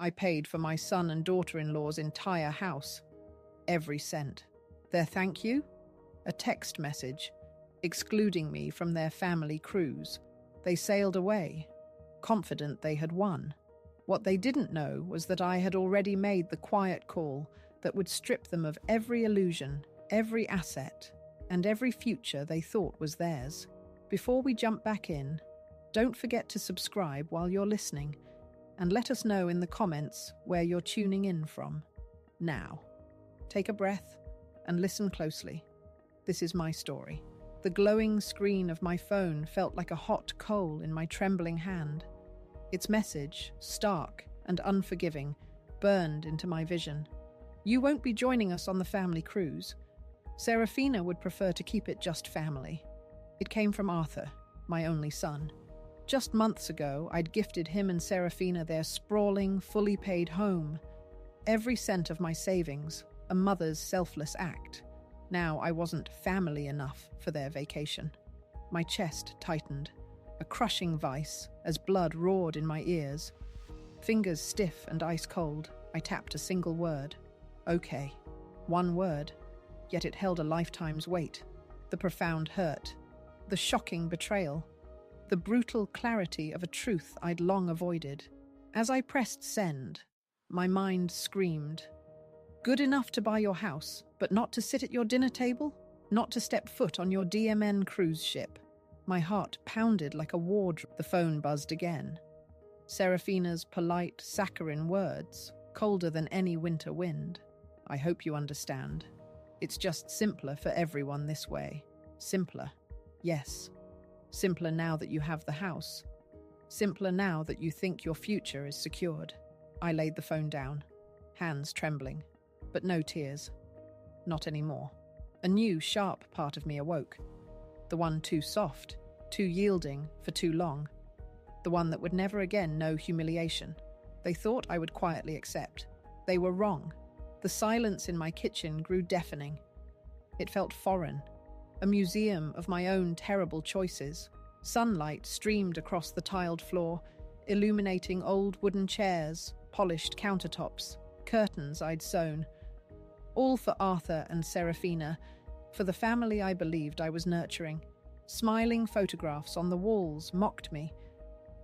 I paid for my son and daughter-in-law's entire house. Every cent. Their thank you? A text message, excluding me from their family cruise. They sailed away, confident they had won. What they didn't know was that I had already made the quiet call that would strip them of every illusion, every asset, and every future they thought was theirs. Before we jump back in, don't forget to subscribe while you're listening, and let us know in the comments where you're tuning in from. Now, take a breath and listen closely. This is my story. The glowing screen of my phone felt like a hot coal in my trembling hand. Its message, stark and unforgiving, burned into my vision. You won't be joining us on the family cruise. Serafina would prefer to keep it just family. It came from Arthur, my only son. Just months ago, I'd gifted him and Serafina their sprawling, fully paid home. Every cent of my savings, a mother's selfless act. Now I wasn't family enough for their vacation. My chest tightened, a crushing vice, as blood roared in my ears. Fingers stiff and ice cold, I tapped a single word. Okay. One word. Yet it held a lifetime's weight. The profound hurt. The shocking betrayal. The brutal clarity of a truth I'd long avoided. As I pressed send, my mind screamed. Good enough to buy your house, but not to sit at your dinner table? Not to step foot on your DMN cruise ship? My heart pounded like a war drum. The phone buzzed again. Serafina's polite, saccharine words, colder than any winter wind. I hope you understand. It's just simpler for everyone this way. Simpler. Yes. Simpler now that you have the house. Simpler now that you think your future is secured. I laid the phone down, hands trembling, but no tears. Not anymore. A new, sharp part of me awoke. The one too soft, too yielding for too long. The one that would never again know humiliation. They thought I would quietly accept. They were wrong. The silence in my kitchen grew deafening. It felt foreign. A museum of my own terrible choices. Sunlight streamed across the tiled floor, illuminating old wooden chairs, polished countertops, curtains I'd sewn. All for Arthur and Serafina, for the family I believed I was nurturing. Smiling photographs on the walls mocked me.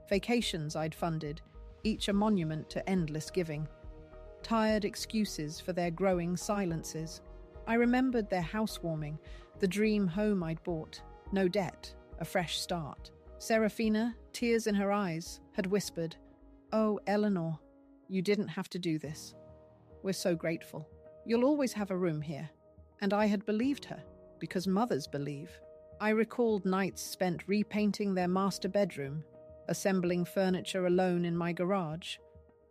Vacations I'd funded, each a monument to endless giving. Tired excuses for their growing silences. I remembered their housewarming, the dream home I'd bought, no debt, a fresh start. Serafina, tears in her eyes, had whispered, "Oh, Eleanor, you didn't have to do this. We're so grateful. You'll always have a room here." And I had believed her, because mothers believe. I recalled nights spent repainting their master bedroom, assembling furniture alone in my garage,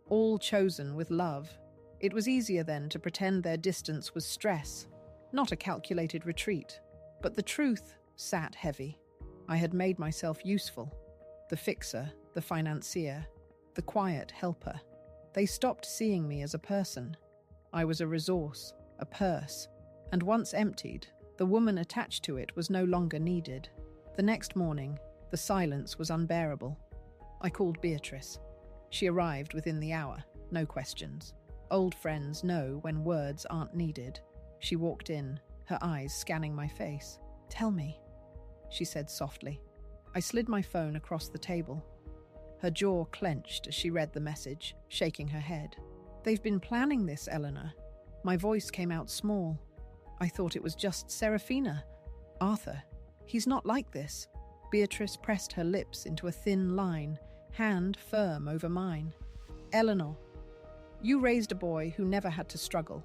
all chosen with love. It was easier then to pretend their distance was stress, not a calculated retreat. But the truth sat heavy. I had made myself useful. The fixer, the financier, the quiet helper. They stopped seeing me as a person. I was a resource, a purse, and once emptied, the woman attached to it was no longer needed. The next morning, the silence was unbearable. I called Beatrice. She arrived within the hour, no questions. Old friends know when words aren't needed. She walked in, her eyes scanning my face. "Tell me," she said softly. I slid my phone across the table. Her jaw clenched as she read the message, shaking her head. "They've been planning this, Eleanor." My voice came out small. I thought it was just Serafina. "Arthur, he's not like this." Beatrice pressed her lips into a thin line, hand firm over mine. "Eleanor, you raised a boy who never had to struggle,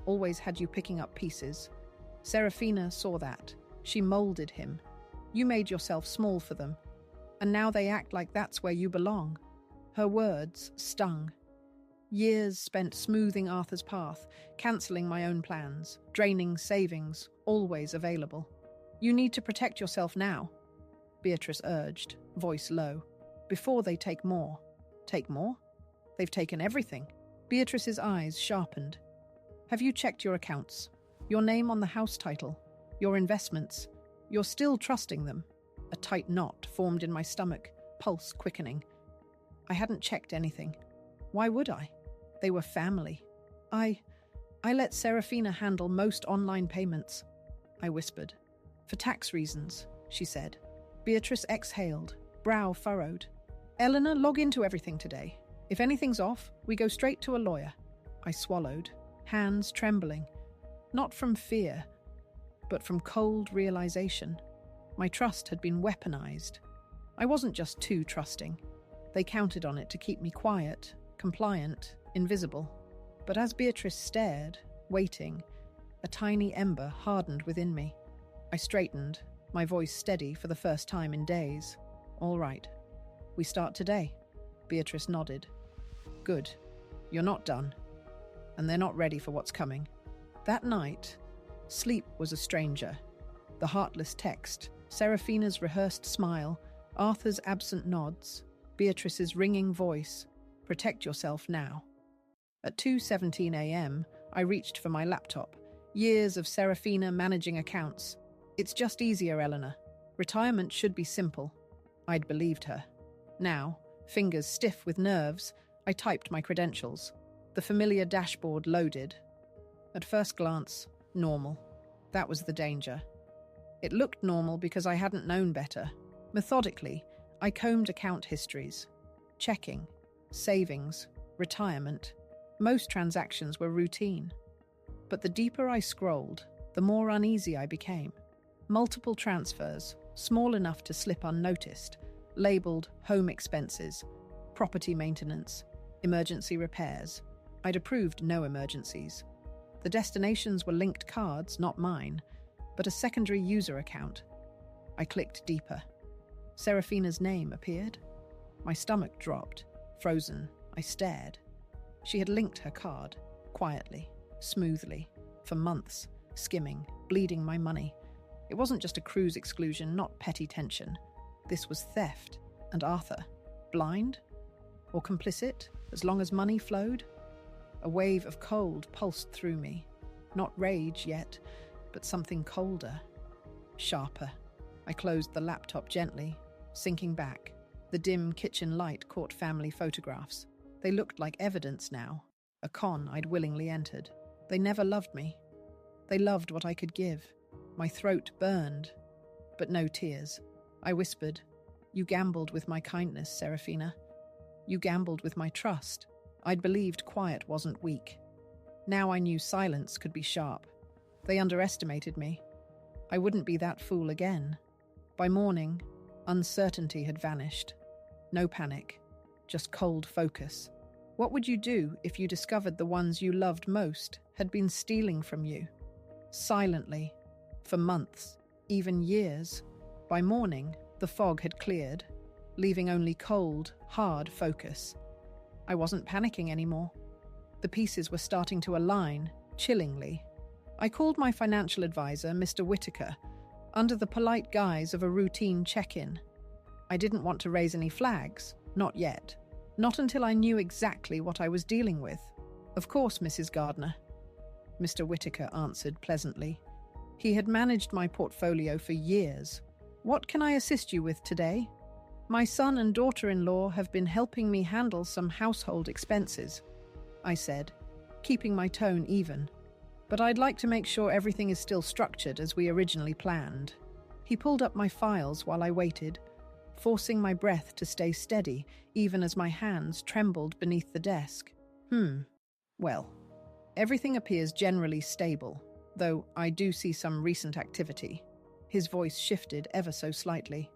always had you picking up pieces. Serafina saw that. She molded him. You made yourself small for them. And now they act like that's where you belong." Her words stung. Years spent smoothing Arthur's path, cancelling my own plans, draining savings, always available. "You need to protect yourself now," Beatrice urged, voice low. "Before they take more." "Take more? They've taken everything." Beatrice's eyes sharpened. "Have you checked your accounts? Your name on the house title? Your investments? You're still trusting them?" A tight knot formed in my stomach, pulse quickening. I hadn't checked anything. Why would I? They were family. I let Serafina handle most online payments, I whispered. For tax reasons, she said. Beatrice exhaled, brow furrowed. Eleanor, log into everything today. If anything's off, we go straight to a lawyer. I swallowed, hands trembling. Not from fear, but from cold realization. My trust had been weaponized. I wasn't just too trusting. They counted on it to keep me quiet, compliant, invisible. But as Beatrice stared, waiting, a tiny ember hardened within me. I straightened, my voice steady for the first time in days. All right. We start today. Beatrice nodded. Good. You're not done. And they're not ready for what's coming. That night, sleep was a stranger. The heartless text, Serafina's rehearsed smile, Arthur's absent nods, Beatrice's ringing voice. Protect yourself now. At 2:17 a.m., I reached for my laptop. Years of Serafina managing accounts. It's just easier, Eleanor. Retirement should be simple. I'd believed her. Now, fingers stiff with nerves, I typed my credentials. The familiar dashboard loaded. At first glance, normal. That was the danger. It looked normal because I hadn't known better. Methodically, I combed account histories. Checking, savings, retirement. Most transactions were routine. But the deeper I scrolled, the more uneasy I became. Multiple transfers, small enough to slip unnoticed, labelled home expenses, property maintenance, emergency repairs. I'd approved no emergencies. The destinations were linked cards, not mine, but a secondary user account. I clicked deeper. Serafina's name appeared. My stomach dropped. Frozen, I stared. She had linked her card, quietly, smoothly, for months, skimming, bleeding my money. It wasn't just a cruise exclusion, not petty tension. This was theft. And Arthur? Blind? Or complicit, as long as money flowed? A wave of cold pulsed through me. Not rage yet, but something colder. Sharper. I closed the laptop gently, sinking back. The dim kitchen light caught family photographs. They looked like evidence now. A con I'd willingly entered. They never loved me. They loved what I could give. My throat burned, but no tears. I whispered, You gambled with my kindness, Serafina. You gambled with my trust. I'd believed quiet wasn't weak. Now I knew silence could be sharp. They underestimated me. I wouldn't be that fool again. By morning, uncertainty had vanished. No panic, just cold focus. What would you do if you discovered the ones you loved most had been stealing from you? Silently, for months, even years. By morning, the fog had cleared, leaving only cold, hard focus. I wasn't panicking anymore. The pieces were starting to align, chillingly. I called my financial advisor, Mr. Whitaker, under the polite guise of a routine check-in. I didn't want to raise any flags, not yet. Not until I knew exactly what I was dealing with. Of course, Mrs. Gardner. Mr. Whitaker answered pleasantly. He had managed my portfolio for years. What can I assist you with today? My son and daughter-in-law have been helping me handle some household expenses, I said, keeping my tone even. But I'd like to make sure everything is still structured as we originally planned. He pulled up my files while I waited, forcing my breath to stay steady, even as my hands trembled beneath the desk. Well, everything appears generally stable, though I do see some recent activity. His voice shifted ever so slightly.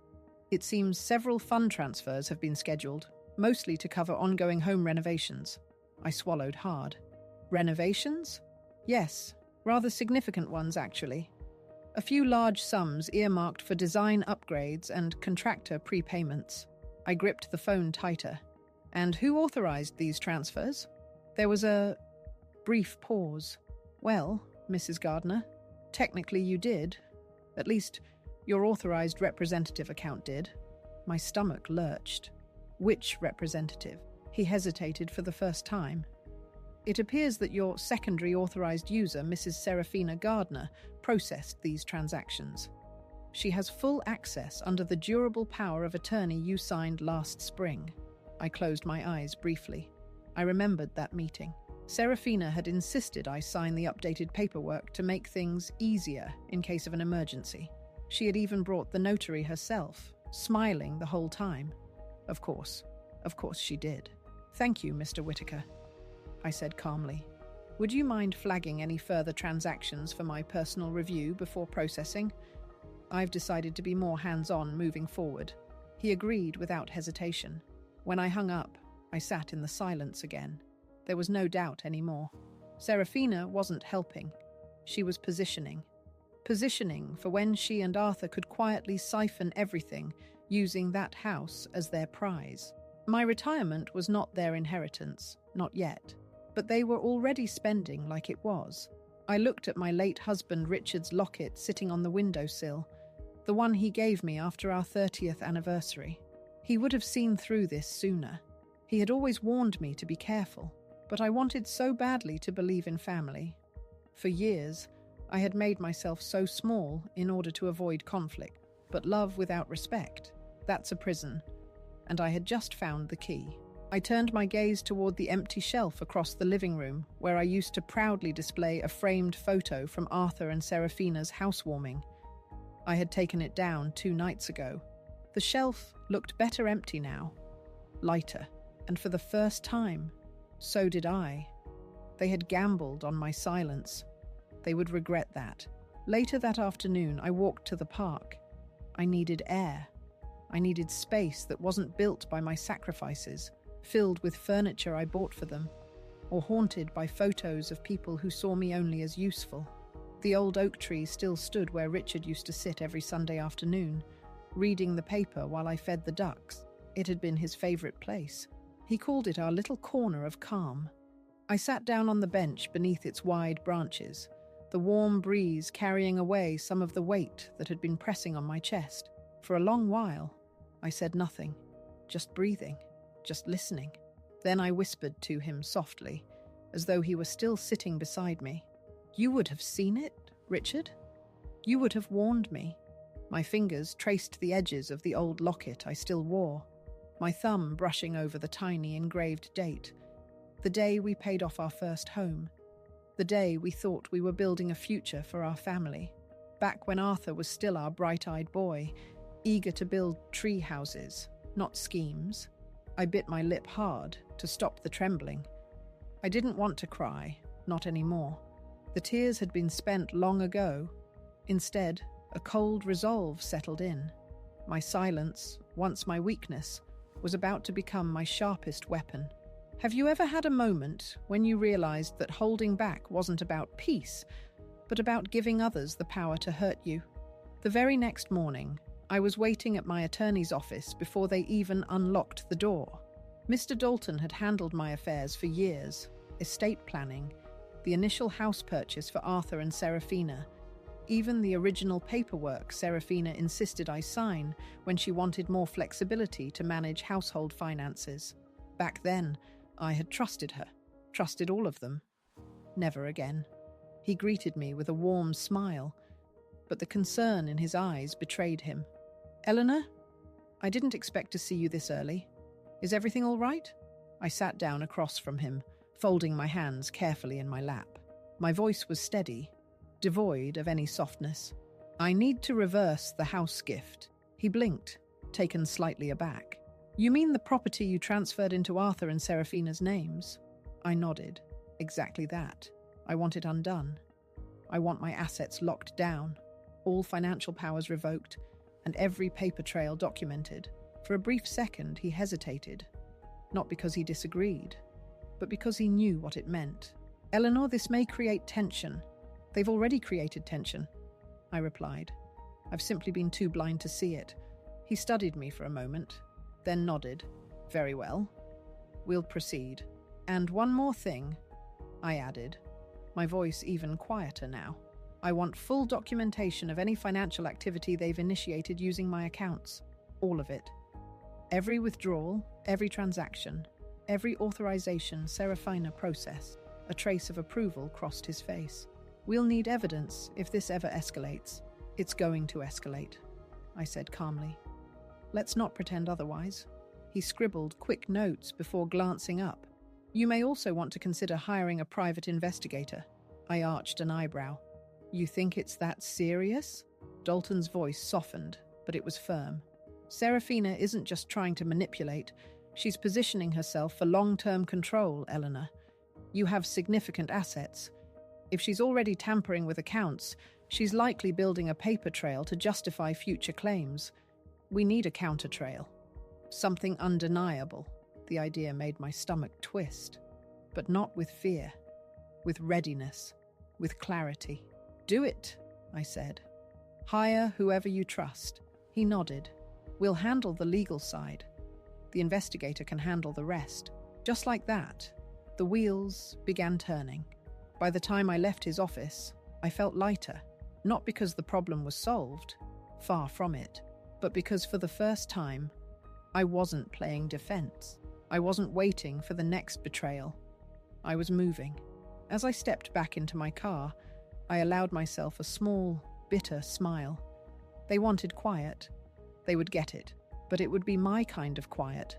It seems several fund transfers have been scheduled, mostly to cover ongoing home renovations. I swallowed hard. Renovations? Yes, rather significant ones, actually. A few large sums earmarked for design upgrades and contractor prepayments. I gripped the phone tighter. And who authorized these transfers? There was a brief pause. Well, Mrs. Gardner, technically you did. At least, your authorized representative account did. My stomach lurched. Which representative? He hesitated for the first time. It appears that your secondary authorized user, Mrs. Serafina Gardner, processed these transactions. She has full access under the durable power of attorney you signed last spring. I closed my eyes briefly. I remembered that meeting. Serafina had insisted I sign the updated paperwork to make things easier in case of an emergency. She had even brought the notary herself, smiling the whole time. Of course she did. "Thank you, Mr. Whitaker," I said calmly. "Would you mind flagging any further transactions for my personal review before processing? I've decided to be more hands-on moving forward." He agreed without hesitation. When I hung up, I sat in the silence again. There was no doubt anymore. Serafina wasn't helping. She was positioning. Positioning for when she and Arthur could quietly siphon everything, using that house as their prize. My retirement was not their inheritance, not yet. But they were already spending like it was. I looked at my late husband Richard's locket sitting on the windowsill, the one he gave me after our 30th anniversary. He would have seen through this sooner. He had always warned me to be careful, but I wanted so badly to believe in family. For years, I had made myself so small in order to avoid conflict. But love without respect, that's a prison. And I had just found the key. I turned my gaze toward the empty shelf across the living room, where I used to proudly display a framed photo from Arthur and Serafina's housewarming. I had taken it down 2 nights ago. The shelf looked better empty now, lighter, and for the first time, so did I. They had gambled on my silence. They would regret that. Later that afternoon, I walked to the park. I needed air. I needed space that wasn't built by my sacrifices, filled with furniture I bought for them, or haunted by photos of people who saw me only as useful. The old oak tree still stood where Richard used to sit every Sunday afternoon, reading the paper while I fed the ducks. It had been his favorite place. He called it our little corner of calm. I sat down on the bench beneath its wide branches, the warm breeze carrying away some of the weight that had been pressing on my chest. For a long while, I said nothing, just breathing, just listening. Then I whispered to him softly, as though he were still sitting beside me. "You would have seen it, Richard? You would have warned me." My fingers traced the edges of the old locket I still wore, my thumb brushing over the tiny engraved date. The day we paid off our first home. The day we thought we were building a future for our family. Back when Arthur was still our bright-eyed boy, eager to build tree houses, not schemes. I bit my lip hard to stop the trembling. I didn't want to cry, not anymore. The tears had been spent long ago. Instead, a cold resolve settled in. My silence, once my weakness, was about to become my sharpest weapon. Have you ever had a moment when you realized that holding back wasn't about peace, but about giving others the power to hurt you? The very next morning, I was waiting at my attorney's office before they even unlocked the door. Mr. Dalton had handled my affairs for years, estate planning, the initial house purchase for Arthur and Serafina, even the original paperwork Serafina insisted I sign when she wanted more flexibility to manage household finances. Back then, I had trusted her, trusted all of them. Never again. He greeted me with a warm smile, but the concern in his eyes betrayed him. "Eleanor, I didn't expect to see you this early. Is everything all right?" I sat down across from him, folding my hands carefully in my lap. My voice was steady, devoid of any softness. "I need to reverse the house gift." He blinked, taken slightly aback. "You mean the property you transferred into Arthur and Serafina's names?" I nodded. "Exactly that. I want it undone. I want my assets locked down, all financial powers revoked, and every paper trail documented." For a brief second, he hesitated. Not because he disagreed, but because he knew what it meant. "Eleanor, this may create tension. They've already created tension," I replied. "I've simply been too blind to see it." He studied me for a moment, then nodded. "Very well. We'll proceed. And one more thing," I added, my voice even quieter now. "I want full documentation of any financial activity they've initiated using my accounts. All of it. Every withdrawal, every transaction, every authorization Serafina processed." A trace of approval crossed his face. "We'll need evidence if this ever escalates." "It's going to escalate," I said calmly. "Let's not pretend otherwise." He scribbled quick notes before glancing up. You may also want to consider hiring a private investigator. I arched an eyebrow. You think it's that serious? Dalton's voice softened, but it was firm. Serafina isn't just trying to manipulate. She's positioning herself for long-term control, Eleanor. You have significant assets. If she's already tampering with accounts, she's likely building a paper trail to justify future claims. We need a counter trail. Something undeniable. The idea made my stomach twist. But not with fear. With readiness. With clarity. Do it, I said. Hire whoever you trust. He nodded. We'll handle the legal side. The investigator can handle the rest. Just like that, the wheels began turning. By the time I left his office, I felt lighter. Not because the problem was solved, far from it, but because for the first time, I wasn't playing defense. I wasn't waiting for the next betrayal. I was moving. As I stepped back into my car, I allowed myself a small, bitter smile. They wanted quiet. They would get it, but it would be my kind of quiet,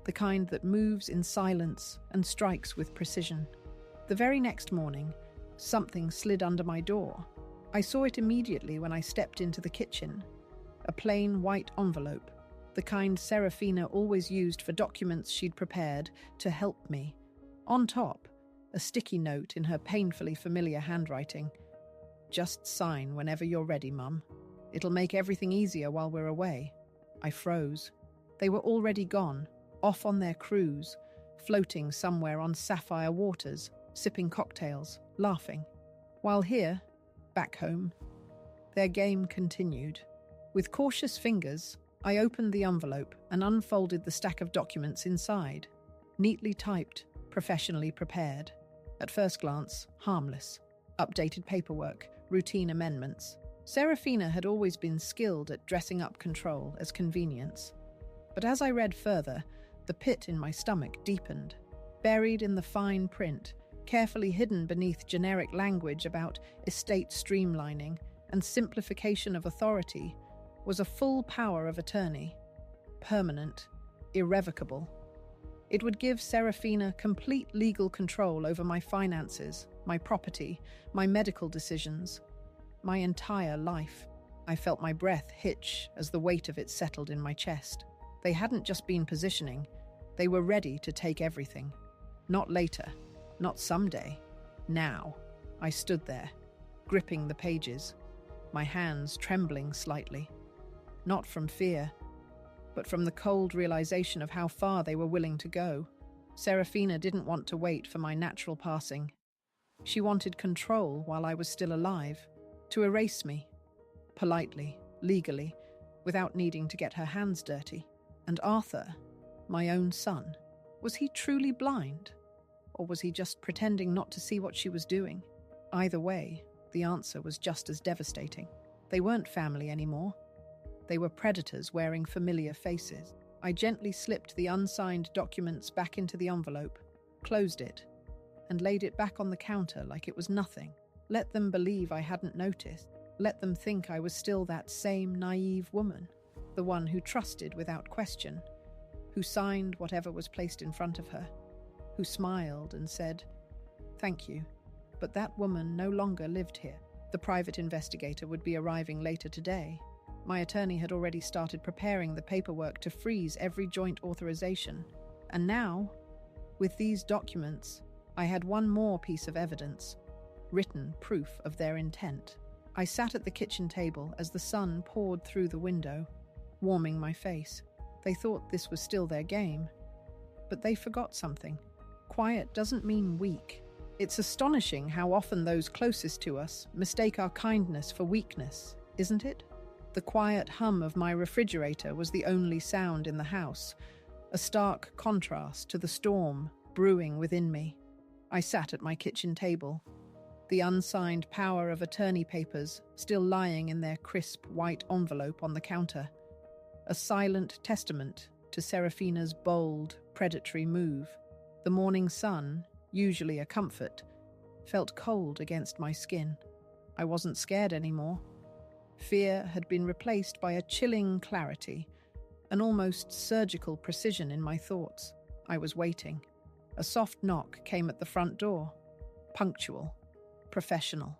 the kind that moves in silence and strikes with precision. The very next morning, something slid under my door. I saw it immediately when I stepped into the kitchen. A plain white envelope, the kind Serafina always used for documents she'd prepared to help me. On top, a sticky note in her painfully familiar handwriting. Just sign whenever you're ready, Mum. It'll make everything easier while we're away. I froze. They were already gone, off on their cruise, floating somewhere on sapphire waters, sipping cocktails, laughing. While here, back home, their game continued. With cautious fingers, I opened the envelope and unfolded the stack of documents inside. Neatly typed, professionally prepared. At first glance, harmless. Updated paperwork, routine amendments. Serafina had always been skilled at dressing up control as convenience. But as I read further, the pit in my stomach deepened. Buried in the fine print, carefully hidden beneath generic language about estate streamlining and simplification of authority, was a full power of attorney. Permanent, irrevocable. It would give Serafina complete legal control over my finances, my property, my medical decisions, my entire life. I felt my breath hitch as the weight of it settled in my chest. They hadn't just been positioning, they were ready to take everything. Not later, not someday, now. I stood there, gripping the pages, my hands trembling slightly. Not from fear, but from the cold realization of how far they were willing to go. Serafina didn't want to wait for my natural passing. She wanted control while I was still alive, to erase me, politely, legally, without needing to get her hands dirty. And Arthur, my own son, was he truly blind? Or was he just pretending not to see what she was doing? Either way, the answer was just as devastating. They weren't family anymore. They were predators wearing familiar faces. I gently slipped the unsigned documents back into the envelope, closed it, and laid it back on the counter like it was nothing. Let them believe I hadn't noticed. Let them think I was still that same naive woman, the one who trusted without question, who signed whatever was placed in front of her, who smiled and said, "Thank you." But that woman no longer lived here. The private investigator would be arriving later today. My attorney had already started preparing the paperwork to freeze every joint authorization. And now, with these documents, I had one more piece of evidence, written proof of their intent. I sat at the kitchen table as the sun poured through the window, warming my face. They thought this was still their game. But they forgot something. Quiet doesn't mean weak. It's astonishing how often those closest to us mistake our kindness for weakness, isn't it? The quiet hum of my refrigerator was the only sound in the house, a stark contrast to the storm brewing within me. I sat at my kitchen table, the unsigned power of attorney papers still lying in their crisp white envelope on the counter, a silent testament to Serafina's bold, predatory move. The morning sun, usually a comfort, felt cold against my skin. I wasn't scared anymore. Fear had been replaced by a chilling clarity, an almost surgical precision in my thoughts. I was waiting. A soft knock came at the front door. Punctual. Professional.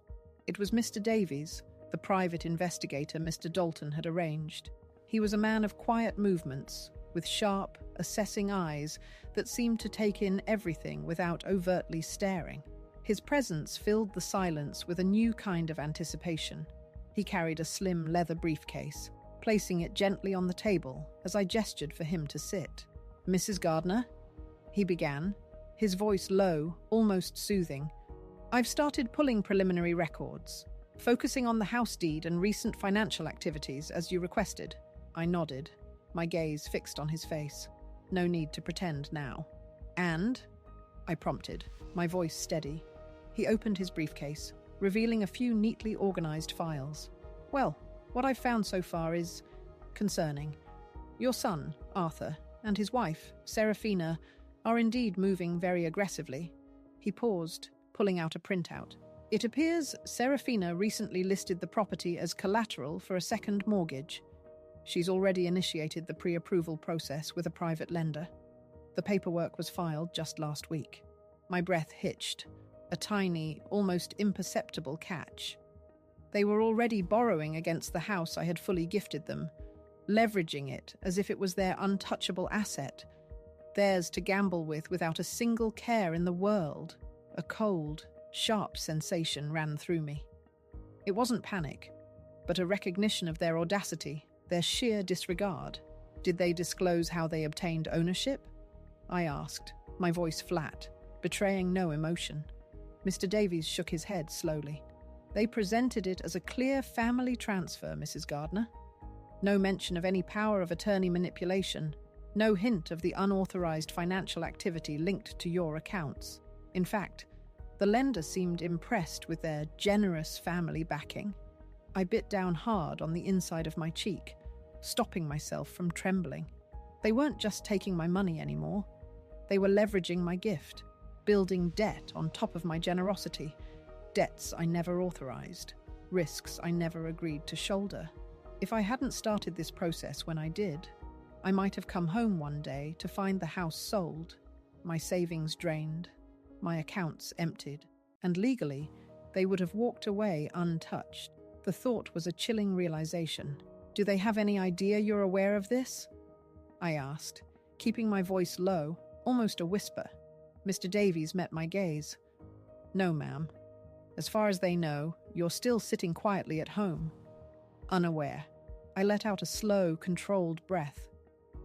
It was Mr. Davies, the private investigator Mr. Dalton had arranged. He was a man of quiet movements, with sharp, assessing eyes that seemed to take in everything without overtly staring. His presence filled the silence with a new kind of anticipation. He carried a slim leather briefcase, placing it gently on the table as I gestured for him to sit. "Mrs. Gardner?" he began, his voice low, almost soothing. "I've started pulling preliminary records, focusing on the house deed and recent financial activities as you requested." I nodded, my gaze fixed on his face. No need to pretend now. "And?" I prompted, my voice steady. He opened his briefcase, revealing a few neatly organized files. "Well, what I've found so far is concerning. Your son, Arthur, and his wife, Serafina, are indeed moving very aggressively." He paused, pulling out a printout. "It appears Serafina recently listed the property as collateral for a second mortgage. She's already initiated the pre-approval process with a private lender. The paperwork was filed just last week." My breath hitched, a tiny, almost imperceptible catch. They were already borrowing against the house I had fully gifted them, leveraging it as if it was their untouchable asset, theirs to gamble with without a single care in the world. A cold, sharp sensation ran through me. It wasn't panic, but a recognition of their audacity, their sheer disregard. "Did they disclose how they obtained ownership?" I asked, my voice flat, betraying no emotion. Mr. Davies shook his head slowly. "They presented it as a clear family transfer, Mrs. Gardner. No mention of any power of attorney manipulation, no hint of the unauthorized financial activity linked to your accounts. In fact, the lender seemed impressed with their generous family backing." I bit down hard on the inside of my cheek, stopping myself from trembling. They weren't just taking my money anymore. They were leveraging my gift, building debt on top of my generosity, debts I never authorized, risks I never agreed to shoulder. If I hadn't started this process when I did, I might have come home one day to find the house sold, my savings drained, my accounts emptied, and legally, they would have walked away untouched. The thought was a chilling realization. "Do they have any idea you're aware of this?" I asked, keeping my voice low, almost a whisper. Mr. Davies met my gaze. "No, ma'am. As far as they know, you're still sitting quietly at home." Unaware. I let out a slow, controlled breath.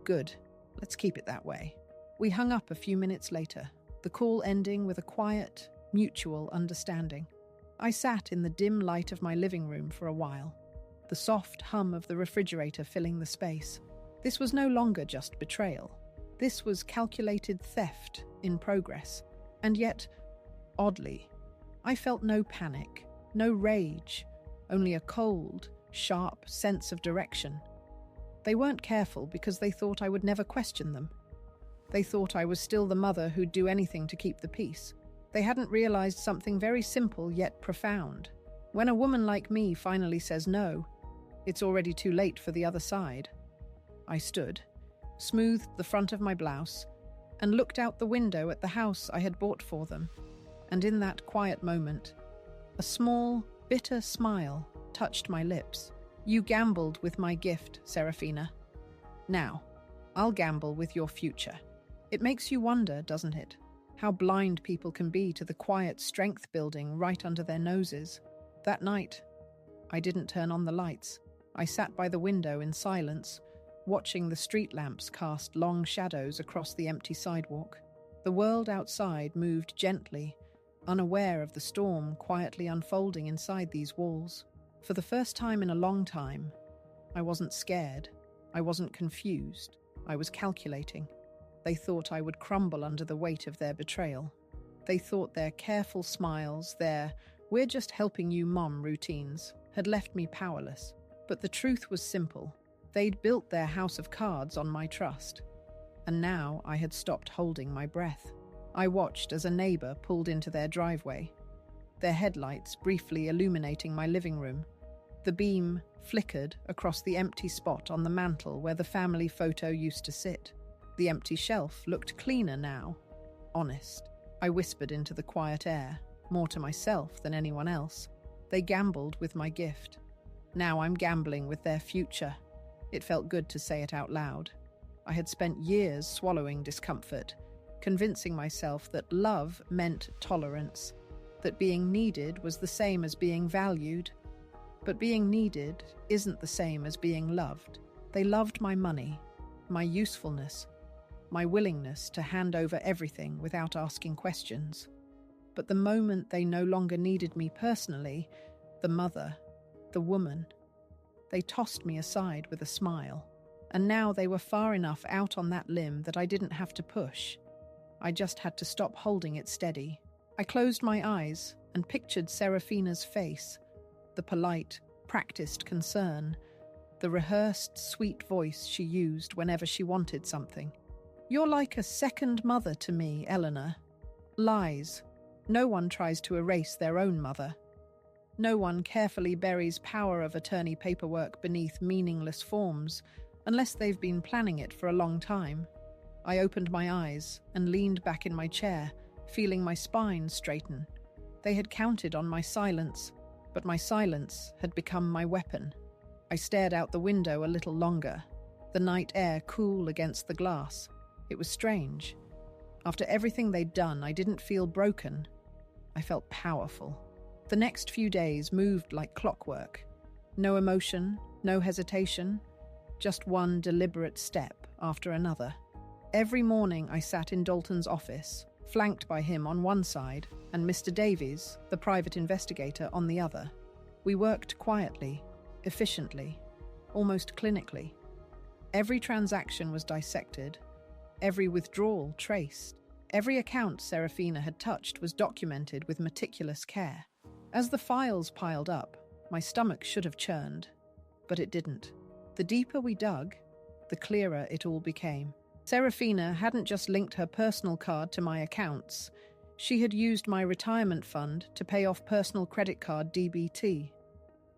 "Good. Let's keep it that way." We hung up a few minutes later, the call ending with a quiet, mutual understanding. I sat in the dim light of my living room for a while, the soft hum of the refrigerator filling the space. This was no longer just betrayal. This was calculated theft in progress. And yet, oddly, I felt no panic, no rage, only a cold, sharp sense of direction. They weren't careful because they thought I would never question them. They thought I was still the mother who'd do anything to keep the peace. They hadn't realized something very simple yet profound. When a woman like me finally says no, it's already too late for the other side. I stood, smoothed the front of my blouse, and looked out the window at the house I had bought for them. And in that quiet moment, a small, bitter smile touched my lips. "You gambled with my gift, Serafina. Now, I'll gamble with your future." It makes you wonder, doesn't it? How blind people can be to the quiet strength building right under their noses. That night, I didn't turn on the lights. I sat by the window in silence, watching the street lamps cast long shadows across the empty sidewalk. The world outside moved gently, unaware of the storm quietly unfolding inside these walls. For the first time in a long time, I wasn't scared. I wasn't confused. I was calculating. They thought I would crumble under the weight of their betrayal. They thought their careful smiles, their "we're just helping you, Mom" routines, had left me powerless. But the truth was simple. They'd built their house of cards on my trust. And now I had stopped holding my breath. I watched as a neighbor pulled into their driveway, their headlights briefly illuminating my living room. The beam flickered across the empty spot on the mantel where the family photo used to sit. The empty shelf looked cleaner now, honest. I whispered into the quiet air, more to myself than anyone else. They gambled with my gift. Now I'm gambling with their future. It felt good to say it out loud. I had spent years swallowing discomfort, convincing myself that love meant tolerance, that being needed was the same as being valued. But being needed isn't the same as being loved. They loved my money, my usefulness, my willingness to hand over everything without asking questions. But the moment they no longer needed me personally, the mother, the woman, they tossed me aside with a smile. And now they were far enough out on that limb that I didn't have to push. I just had to stop holding it steady. I closed my eyes and pictured Serafina's face, the polite, practiced concern, the rehearsed, sweet voice she used whenever she wanted something. "You're like a second mother to me, Eleanor." Lies. No one tries to erase their own mother. No one carefully buries power of attorney paperwork beneath meaningless forms, unless they've been planning it for a long time. I opened my eyes and leaned back in my chair, feeling my spine straighten. They had counted on my silence, but my silence had become my weapon. I stared out the window a little longer, the night air cool against the glass. It was strange. After everything they'd done, I didn't feel broken. I felt powerful. The next few days moved like clockwork. No emotion, no hesitation, just one deliberate step after another. Every morning I sat in Dalton's office, flanked by him on one side and Mr. Davies, the private investigator, on the other. We worked quietly, efficiently, almost clinically. Every transaction was dissected, every withdrawal traced. Every account Serafina had touched was documented with meticulous care. As the files piled up, my stomach should have churned, but it didn't. The deeper we dug, the clearer it all became. Serafina hadn't just linked her personal card to my accounts. She had used my retirement fund to pay off personal credit card DBT.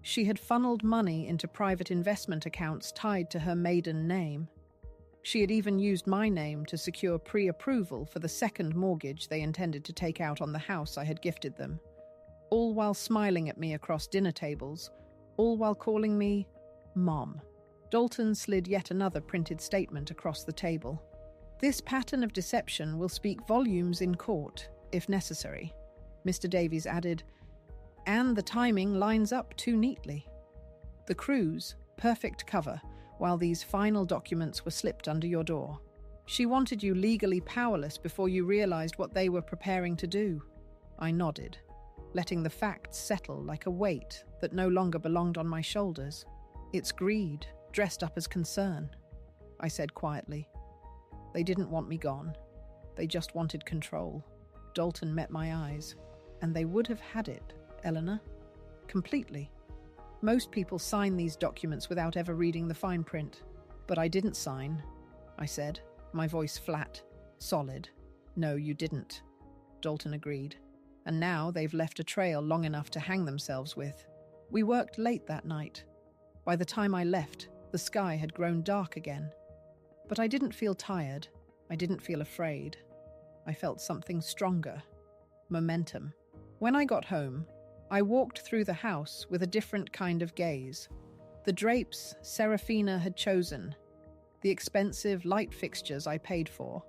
She had funneled money into private investment accounts tied to her maiden name. She had even used my name to secure pre-approval for the second mortgage they intended to take out on the house I had gifted them. All while smiling at me across dinner tables, all while calling me Mom. Dalton slid yet another printed statement across the table. "This pattern of deception will speak volumes in court, if necessary," Mr. Davies added, "and the timing lines up too neatly." The cruise, perfect cover, while these final documents were slipped under your door. She wanted you legally powerless before you realized what they were preparing to do. I nodded, letting the facts settle like a weight that no longer belonged on my shoulders. "It's greed, dressed up as concern," I said quietly. "They didn't want me gone. They just wanted control." Dalton met my eyes. "And they would have had it, Eleanor. Completely. Most people sign these documents without ever reading the fine print. But I didn't sign," I said, my voice flat, solid. "No, you didn't," Dalton agreed. "And now they've left a trail long enough to hang themselves with." We worked late that night. By the time I left, the sky had grown dark again. But I didn't feel tired. I didn't feel afraid. I felt something stronger. Momentum. When I got home, I walked through the house with a different kind of gaze. The drapes Serafina had chosen, the expensive light fixtures I paid for,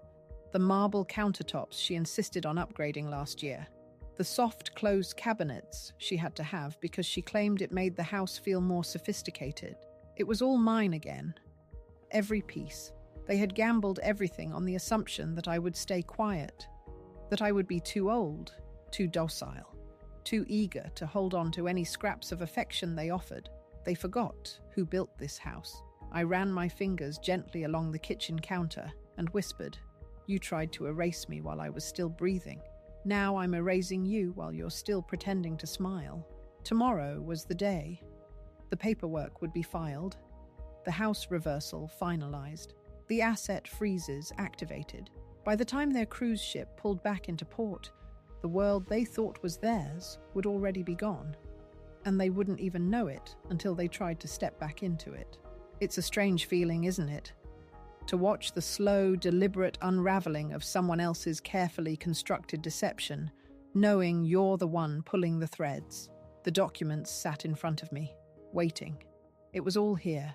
the marble countertops she insisted on upgrading last year, the soft closed cabinets she had to have because she claimed it made the house feel more sophisticated. It was all mine again. Every piece. They had gambled everything on the assumption that I would stay quiet, that I would be too old, too docile, too eager to hold on to any scraps of affection they offered. They forgot who built this house. I ran my fingers gently along the kitchen counter and whispered, "You tried to erase me while I was still breathing. Now I'm erasing you while you're still pretending to smile." Tomorrow was the day. The paperwork would be filed, the house reversal finalized, the asset freezes activated. By the time their cruise ship pulled back into port, the world they thought was theirs would already be gone, and they wouldn't even know it until they tried to step back into it. It's a strange feeling, isn't it? to watch the slow, deliberate unraveling of someone else's carefully constructed deception, knowing you're the one pulling the threads. The documents sat in front of me, waiting. It was all here.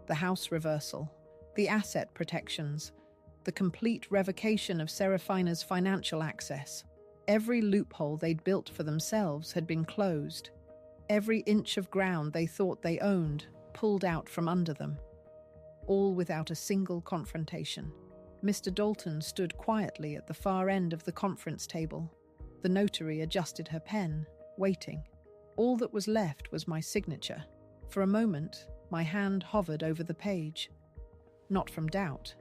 The house reversal, the asset protections, the complete revocation of Serafina's financial access. Every loophole they'd built for themselves had been closed. Every inch of ground they thought they owned pulled out from under them. All without a single confrontation. Mr. Dalton stood quietly at the far end of the conference table. The notary adjusted her pen, waiting. All that was left was my signature. For a moment, my hand hovered over the page. Not from doubt,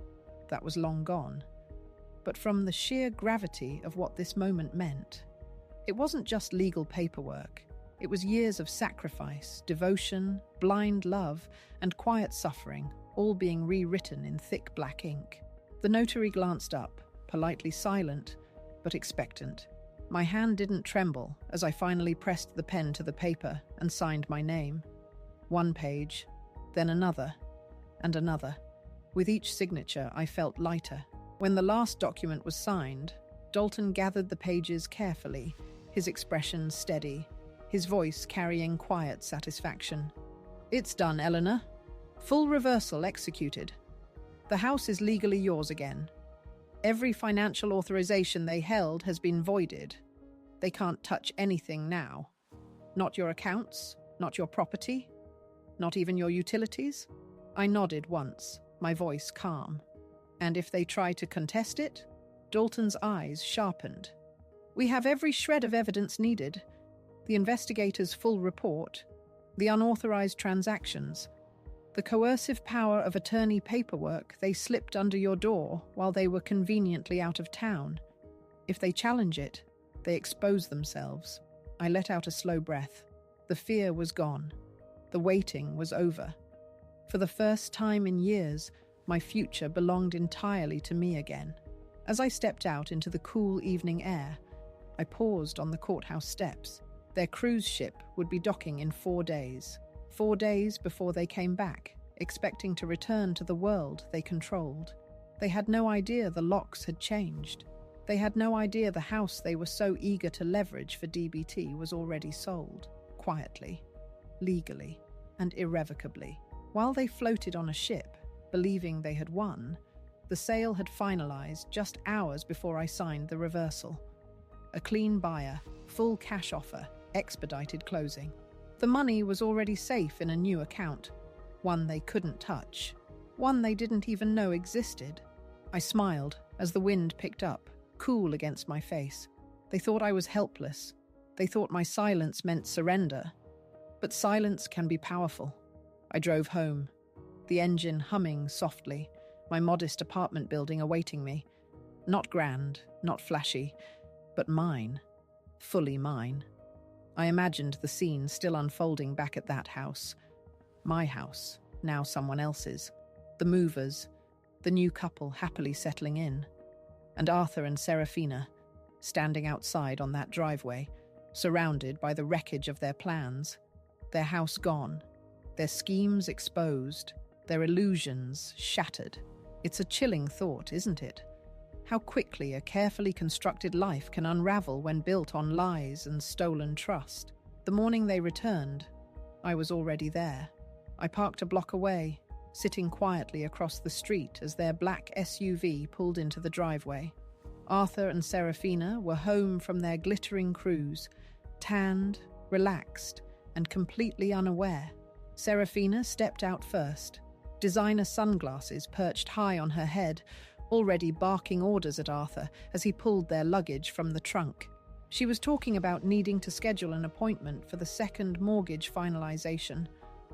that was long gone, but from the sheer gravity of what this moment meant. It wasn't just legal paperwork. It was years of sacrifice, devotion, blind love, and quiet suffering, all being rewritten in thick black ink. The notary glanced up, politely silent, but expectant. My hand didn't tremble as I finally pressed the pen to the paper and signed my name. One page, then another, and another. With each signature, I felt lighter. When the last document was signed, Dalton gathered the pages carefully, his expression steady, his voice carrying quiet satisfaction. "It's done, Eleanor. Full reversal executed. The house is legally yours again. Every financial authorization they held has been voided. They can't touch anything now. Not your accounts, not your property, not even your utilities." I nodded once, my voice calm. "And if they try to contest it?" Dalton's eyes sharpened. "We have every shred of evidence needed. The investigators' full report, the unauthorized transactions, the coercive power of attorney paperwork they slipped under your door while they were conveniently out of town. If they challenge it, they expose themselves." I let out a slow breath. The fear was gone. The waiting was over. For the first time in years, my future belonged entirely to me again. As I stepped out into the cool evening air, I paused on the courthouse steps. Their cruise ship would be docking in 4 days. 4 days before they came back, expecting to return to the world they controlled. They had no idea the locks had changed. They had no idea the house they were so eager to leverage for DBT was already sold, quietly, legally, and irrevocably. While they floated on a ship, believing they had won, the sale had finalized just hours before I signed the reversal. A clean buyer, full cash offer, expedited closing. The money was already safe in a new account, one they couldn't touch, one they didn't even know existed. I smiled as the wind picked up, cool against my face. They thought I was helpless. They thought my silence meant surrender. But silence can be powerful. I drove home, the engine humming softly, my modest apartment building awaiting me. Not grand, not flashy, but mine, fully mine. I imagined the scene still unfolding back at that house. My house, now someone else's. The movers, the new couple happily settling in. And Arthur and Serafina, standing outside on that driveway, surrounded by the wreckage of their plans. Their house gone, their schemes exposed, their illusions shattered. It's a chilling thought, isn't it? How quickly a carefully constructed life can unravel when built on lies and stolen trust. The morning they returned, I was already there. I parked a block away, sitting quietly across the street as their black SUV pulled into the driveway. Arthur and Serafina were home from their glittering cruise, tanned, relaxed, and completely unaware. Serafina stepped out first, designer sunglasses perched high on her head, already barking orders at Arthur as he pulled their luggage from the trunk. She was talking about needing to schedule an appointment for the second mortgage finalization,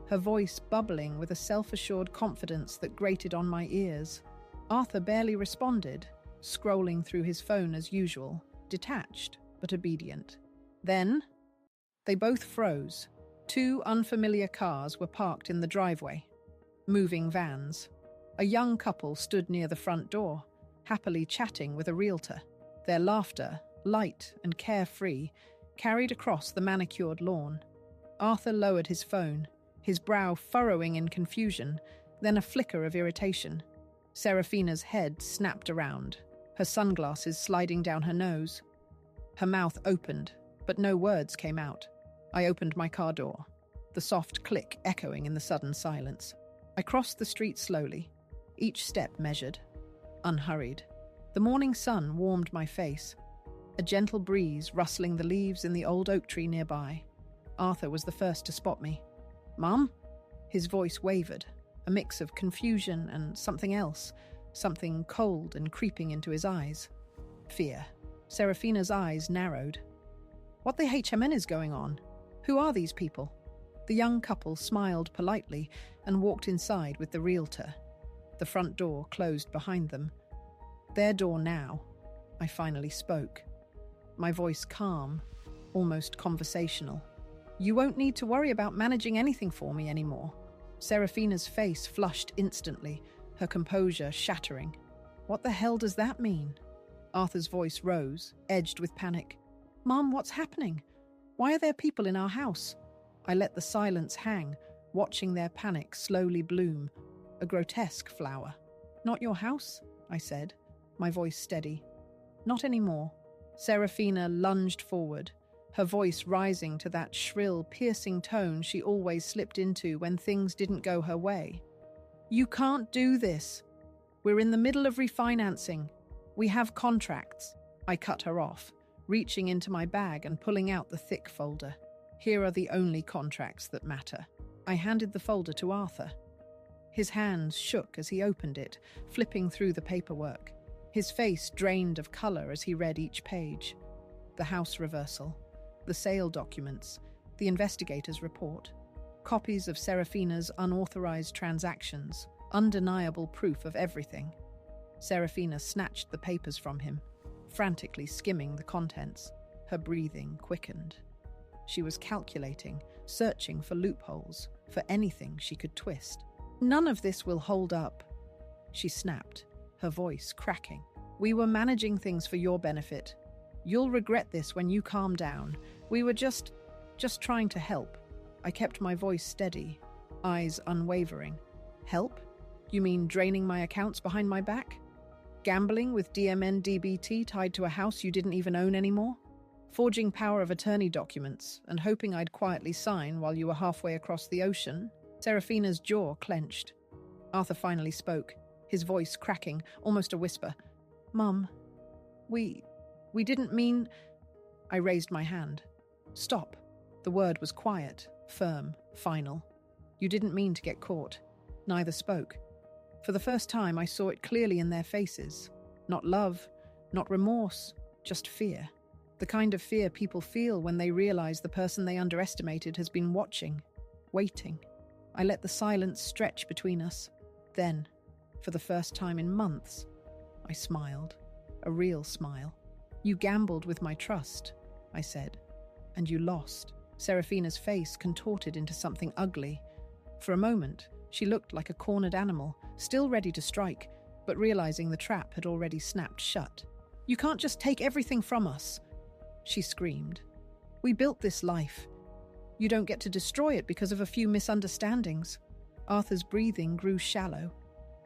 her voice bubbling with a self-assured confidence that grated on my ears. Arthur barely responded, scrolling through his phone as usual, detached but obedient. Then, they both froze. 2 unfamiliar cars were parked in the driveway. Moving vans. A young couple stood near the front door, happily chatting with a realtor. Their laughter, light and carefree, carried across the manicured lawn. Arthur lowered his phone, his brow furrowing in confusion, then a flicker of irritation. Serafina's head snapped around, her sunglasses sliding down her nose. Her mouth opened, but no words came out. I opened my car door, the soft click echoing in the sudden silence. I crossed the street slowly, each step measured, unhurried. The morning sun warmed my face, a gentle breeze rustling the leaves in the old oak tree nearby. Arthur was the first to spot me. "Mum?" His voice wavered, a mix of confusion and something else, something cold and creeping into his eyes. Fear. Serafina's eyes narrowed. "What the HMN is going on? Who are these people?" The young couple smiled politely and walked inside with the realtor. The front door closed behind them. "Their door now," I finally spoke, my voice calm, almost conversational. "You won't need to worry about managing anything for me anymore." Serafina's face flushed instantly, her composure shattering. "What the hell does that mean?" Arthur's voice rose, edged with panic. "Mum, what's happening? Why are there people in our house?" I let the silence hang, watching their panic slowly bloom, a grotesque flower. "Not your house?" I said, my voice steady. "Not anymore." Serafina lunged forward, her voice rising to that shrill, piercing tone she always slipped into when things didn't go her way. "You can't do this. We're in the middle of refinancing. We have contracts." I cut her off, reaching into my bag and pulling out the thick folder. "Here are the only contracts that matter." I handed the folder to Arthur. His hands shook as he opened it, flipping through the paperwork. His face drained of color as he read each page. The house reversal, the sale documents, the investigator's report, copies of Serafina's unauthorized transactions, undeniable proof of everything. Serafina snatched the papers from him, frantically skimming the contents. Her breathing quickened. She was calculating, searching for loopholes, for anything she could twist. "None of this will hold up," she snapped, her voice cracking. "We were managing things for your benefit. You'll regret this when you calm down. We were just trying to help." I kept my voice steady, eyes unwavering. "Help? You mean draining my accounts behind my back? Gambling with DMN DBT tied to a house you didn't even own anymore? Forging power of attorney documents and hoping I'd quietly sign while you were halfway across the ocean?" Serafina's jaw clenched. Arthur finally spoke, his voice cracking, almost a whisper. "Mum, we didn't mean—" I raised my hand. "Stop." The word was quiet, firm, final. "You didn't mean to get caught." Neither spoke. For the first time, I saw it clearly in their faces. Not love, not remorse, just fear. The kind of fear people feel when they realize the person they underestimated has been watching, waiting. I let the silence stretch between us. Then, for the first time in months, I smiled. A real smile. "You gambled with my trust," I said. "And you lost." Serafina's face contorted into something ugly. For a moment, she looked like a cornered animal, still ready to strike, but realizing the trap had already snapped shut. "You can't just take everything from us," she screamed. "We built this life. You don't get to destroy it because of a few misunderstandings." Arthur's breathing grew shallow.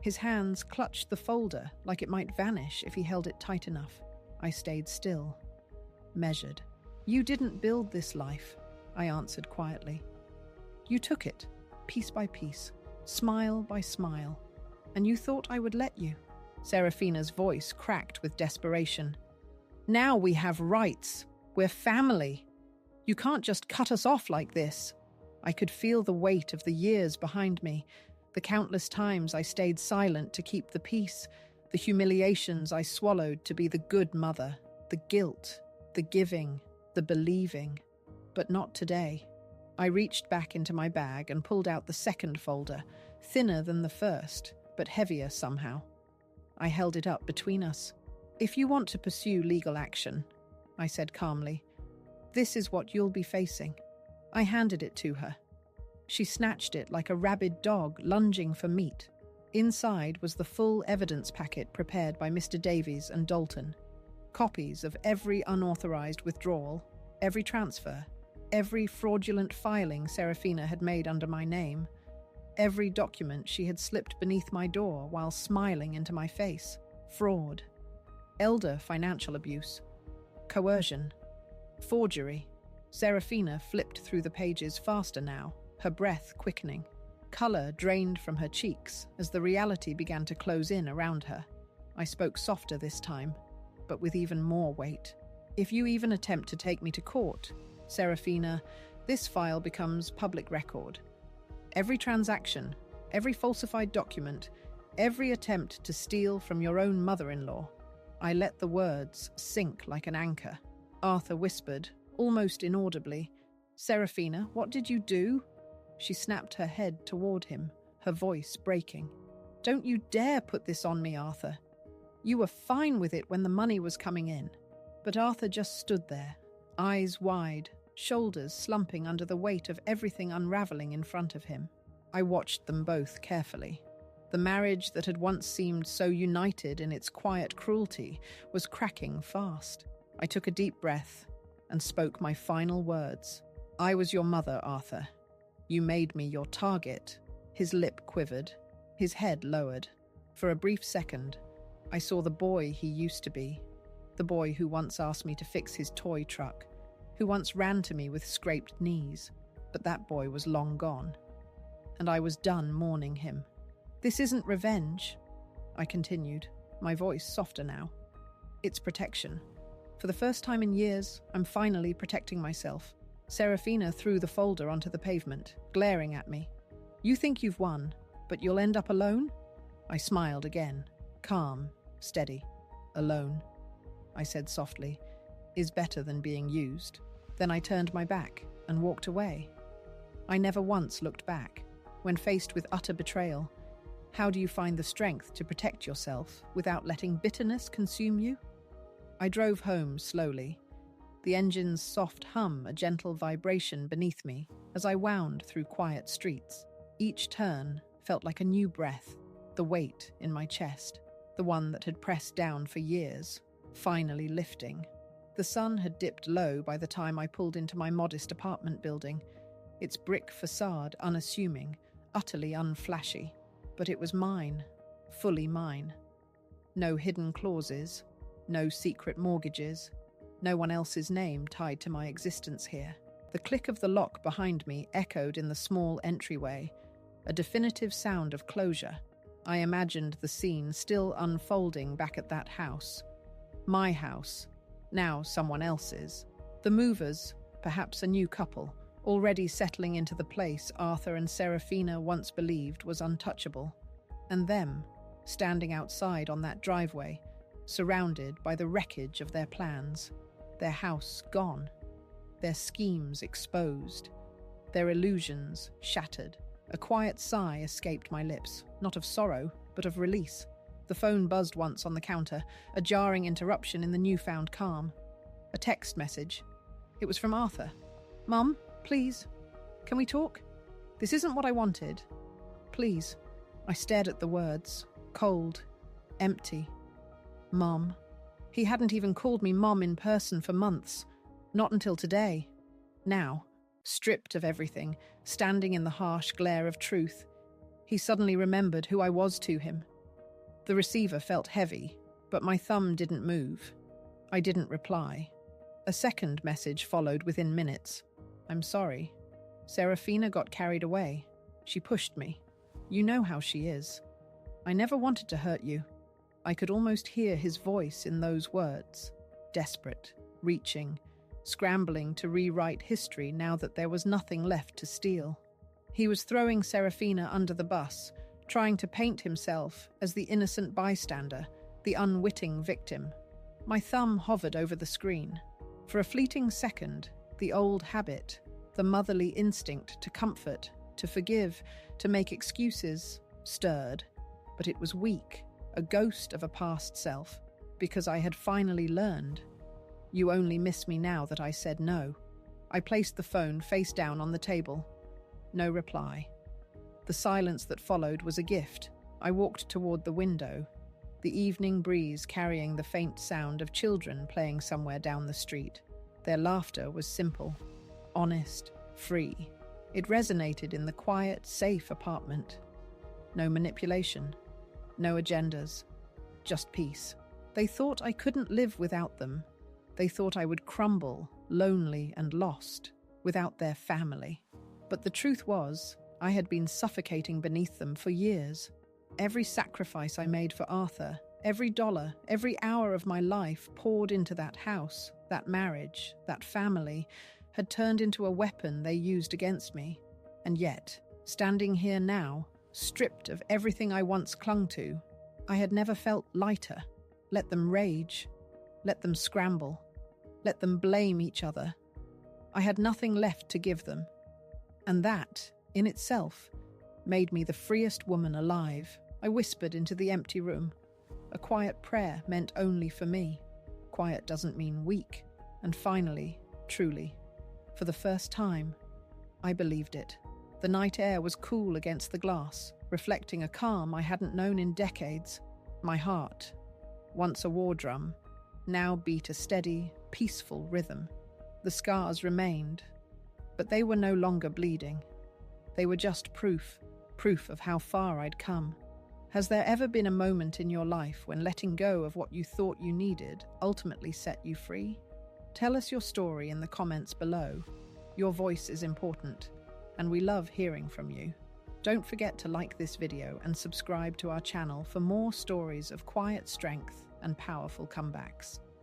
His hands clutched the folder like it might vanish if he held it tight enough. I stayed still, measured. "You didn't build this life," I answered quietly. "You took it, piece by piece, smile by smile, and you thought I would let you." Serafina's voice cracked with desperation. "Now we have rights. We're family. You can't just cut us off like this." I could feel the weight of the years behind me, the countless times I stayed silent to keep the peace, the humiliations I swallowed to be the good mother, the guilt, the giving, the believing. But not today. I reached back into my bag and pulled out the second folder, thinner than the first, but heavier somehow. I held it up between us. "If you want to pursue legal action," I said calmly, "this is what you'll be facing." I handed it to her. She snatched it like a rabid dog lunging for meat. Inside was the full evidence packet prepared by Mr. Davies and Dalton. Copies of every unauthorized withdrawal, every transfer, every fraudulent filing Serafina had made under my name, Every document she had slipped beneath my door while smiling into my face. Fraud. Elder financial abuse. Coercion. Forgery. Serafina flipped through the pages faster now, her breath quickening. Colour drained from her cheeks as the reality began to close in around her. I spoke softer this time, but with even more weight. If you even attempt to take me to court, Serafina, this file becomes public record. Every transaction, every falsified document, every attempt to steal from your own mother-in-law. I let the words sink like an anchor. Arthur whispered, almost inaudibly, "Serafina, what did you do?" She snapped her head toward him, her voice breaking. "Don't you dare put this on me, Arthur. You were fine with it when the money was coming in." But Arthur just stood there, eyes wide, shoulders slumping under the weight of everything unraveling in front of him. I watched them both carefully. The marriage that had once seemed so united in its quiet cruelty was cracking fast. I took a deep breath and spoke my final words. "I was your mother, Arthur. You made me your target." His lip quivered, his head lowered. For a brief second, I saw the boy he used to be, the boy who once asked me to fix his toy truck, who once ran to me with scraped knees, but that boy was long gone, and I was done mourning him. "This isn't revenge," I continued, my voice softer now. "It's protection. For the first time in years, I'm finally protecting myself." Serafina threw the folder onto the pavement, glaring at me. "You think you've won, but you'll end up alone?" I smiled again, calm, steady. "Alone," I said softly, "is better than being used." Then I turned my back and walked away. I never once looked back. When faced with utter betrayal, how do you find the strength to protect yourself without letting bitterness consume you? I drove home slowly, the engine's soft hum a gentle vibration beneath me as I wound through quiet streets. Each turn felt like a new breath, the weight in my chest, the one that had pressed down for years, finally lifting. The sun had dipped low by the time I pulled into my modest apartment building, its brick facade unassuming, utterly unflashy. But it was mine, fully mine. No hidden clauses, no secret mortgages, no one else's name tied to my existence here. The click of the lock behind me echoed in the small entryway, a definitive sound of closure. I imagined the scene still unfolding back at that house. My house, now someone else's. The movers, perhaps a new couple, already settling into the place Arthur and Serafina once believed was untouchable. And them, standing outside on that driveway, surrounded by the wreckage of their plans, their house gone, their schemes exposed, their illusions shattered. A quiet sigh escaped my lips, not of sorrow, but of release. The phone buzzed once on the counter, a jarring interruption in the newfound calm. A text message. It was from Arthur. "Mum, please, can we talk? This isn't what I wanted. Please." I stared at the words, cold, empty. Mom. He hadn't even called me Mom in person for months. Not until today. Now, stripped of everything, standing in the harsh glare of truth, he suddenly remembered who I was to him. The receiver felt heavy, but my thumb didn't move. I didn't reply. A second message followed within minutes. "I'm sorry. Serafina got carried away. She pushed me. You know how she is. I never wanted to hurt you." I could almost hear his voice in those words, desperate, reaching, scrambling to rewrite history now that there was nothing left to steal. He was throwing Serafina under the bus, trying to paint himself as the innocent bystander, the unwitting victim. My thumb hovered over the screen. For a fleeting second, the old habit, the motherly instinct to comfort, to forgive, to make excuses, stirred. But it was weak, a ghost of a past self, because I had finally learned. You only miss me now that I said no. I placed the phone face down on the table. No reply. The silence that followed was a gift. I walked toward the window, the evening breeze carrying the faint sound of children playing somewhere down the street. Their laughter was simple, honest, free. It resonated in the quiet, safe apartment. No manipulation, no agendas, just peace. They thought I couldn't live without them. They thought I would crumble, lonely and lost, without their family. But the truth was, I had been suffocating beneath them for years. Every sacrifice I made for Arthur, every dollar, every hour of my life poured into that house, that marriage, that family, had turned into a weapon they used against me. And yet, standing here now, stripped of everything I once clung to, I had never felt lighter. Let them rage. Let them scramble. Let them blame each other. I had nothing left to give them. And that, in itself, made me the freest woman alive. I whispered into the empty room. A quiet prayer meant only for me. Quiet doesn't mean weak. And finally, truly, for the first time, I believed it. The night air was cool against the glass, reflecting a calm I hadn't known in decades. My heart, once a war drum, now beat a steady, peaceful rhythm. The scars remained, but they were no longer bleeding. They were just proof of how far I'd come. Has there ever been a moment in your life when letting go of what you thought you needed ultimately set you free? Tell us your story in the comments below. Your voice is important, and we love hearing from you. Don't forget to like this video and subscribe to our channel for more stories of quiet strength and powerful comebacks.